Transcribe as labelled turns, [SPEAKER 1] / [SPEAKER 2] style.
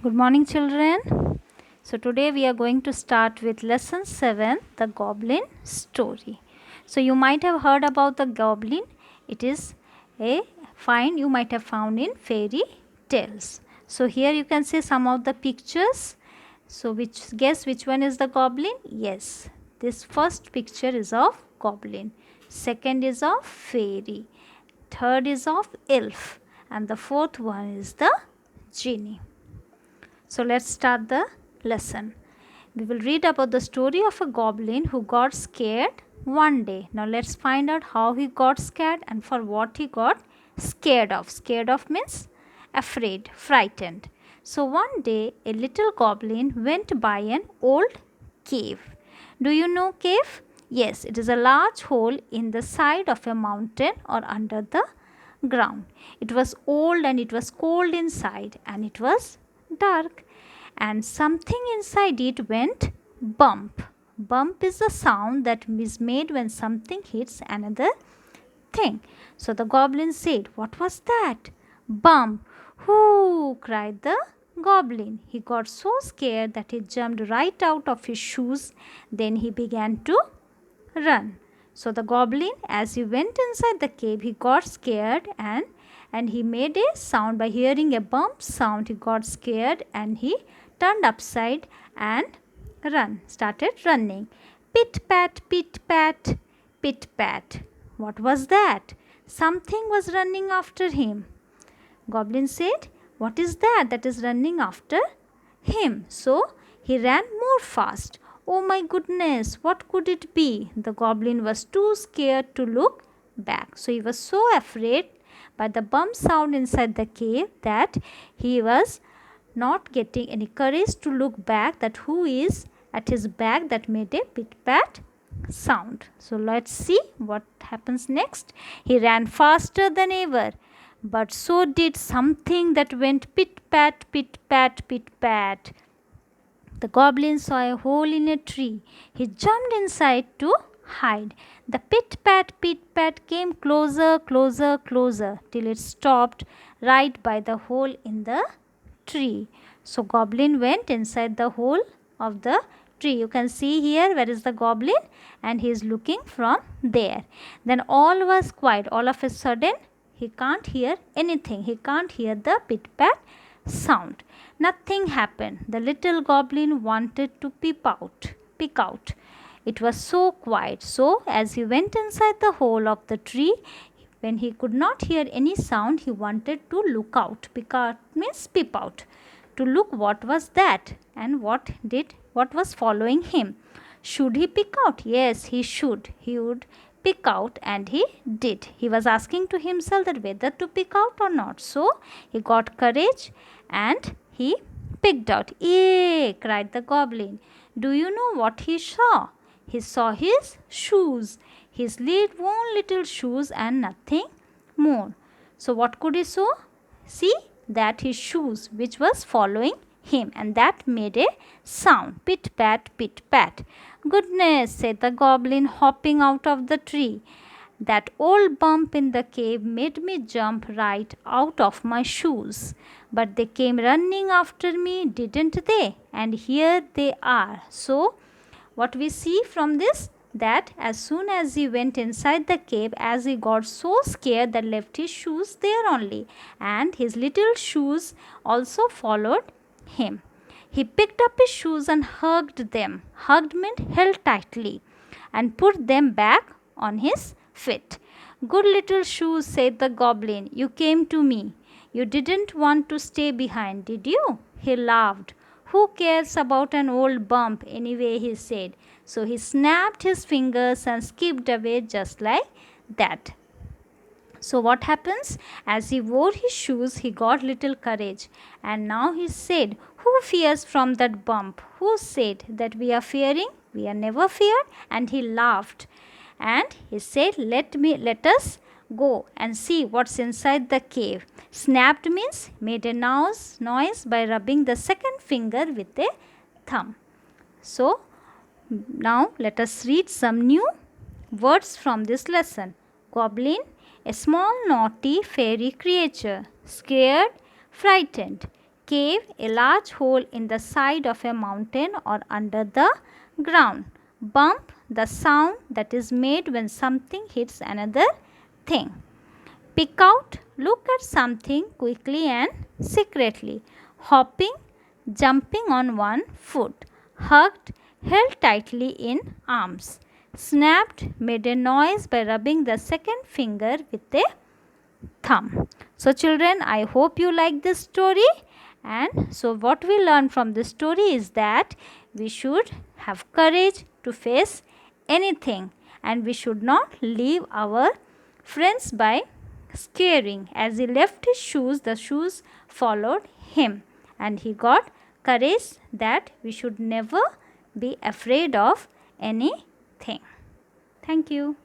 [SPEAKER 1] Good morning, children. So, today we are going to start with lesson 7, the Goblin Story. So, you might have heard about the goblin. It is a find you might have found in fairy tales. So, here you can see some of the pictures. So, guess which one is the goblin? Yes, this first picture is of goblin, second is of fairy, third is of elf, and the fourth one is the genie. So let's start the lesson. We will read about the story of a goblin who got scared one day. Now let's find out how he got scared and for what he got scared of. Scared of means afraid, frightened. So one day a little goblin went by an old cave. Do you know cave? Yes, it is a large hole in the side of a mountain or under the ground. It was old and it was cold inside and it was dark, and something inside it went bump. Bump is the sound that is made when something hits another thing. So the goblin said, "What was that?" "Bump." "Whoo!" cried the goblin. He got so scared that he jumped right out of his shoes. Then he began to run. So the goblin, as he went inside the cave, he got scared and he made a sound by hearing a bump sound. He got scared and he turned upside and started running. Pit pat, pit pat, pit pat. What was that? Something was running after him. Goblin said, "What is that is running after him?" So he ran more fast. Oh my goodness, what could it be? The goblin was too scared to look back. So he was so afraid by the bump sound inside the cave that he was not getting any courage to look back that who is at his back that made a pit pat sound. So let's see what happens next. He ran faster than ever, but so did something that went pit pat, pit pat, pit pat. The goblin saw a hole in a tree. He jumped inside to hide. The pit pat came closer, closer, closer till it stopped right by the hole in the tree. So goblin went inside the hole of the tree. You can see here where is the goblin and he is looking from there. Then all was quiet. All of a sudden he can't hear anything. He can't hear the pit pat sound. Nothing happened. The little goblin wanted to peek out. It was so quiet. So as he went inside the hole of the tree, when he could not hear any sound, he wanted to look out. Peek out means peep out. To look what was that and what was following him. Should he peek out? Yes, he should. He would peek out, and he did. He was asking to himself that whether to peek out or not. So he got courage and he peeked out. "Yay!" cried the goblin. Do you know what he saw? He saw his shoes, his own little shoes and nothing more. So what could he see? That his shoes which was following him, and that made a sound. Pit pat, pit pat. "Goodness," said the goblin, hopping out of the tree. "That old bump in the cave made me jump right out of my shoes. But they came running after me, didn't they? And here they are." So what we see from this, that as soon as he went inside the cave, as he got so scared that left his shoes there only, and his little shoes also followed him. He picked up his shoes and hugged them. Hugged meant held tightly, and put them back on his feet. "Good little shoes," said the goblin. "You came to me. You didn't want to stay behind, did you?" He laughed. "Who cares about an old bump anyway?" he said. So he snapped his fingers and skipped away just like that. So what happens? As he wore his shoes, he got little courage. And now he said, "Who fears from that bump? Who said that we are fearing? We are never feared." And he laughed. And he said, let us go and see what's inside the cave." Snapped means made a noise by rubbing the second finger with a thumb. So now let us read some new words from this lesson. Goblin, a small naughty fairy creature, scared, frightened. cave, a large hole in the side of a mountain or under the ground. Bump, the sound that is made when something hits another thing. Pick out, look at something quickly and secretly. Hopping, jumping on one foot. Hugged, held tightly in arms. Snapped, made a noise by rubbing the second finger with a thumb. So children, I hope you like this story. And so what we learn from this story is that we should have courage to face anything, and we should not leave our friends by scaring. As he left his shoes, the shoes followed him, and he got courage that we should never be afraid of anything. Thank you.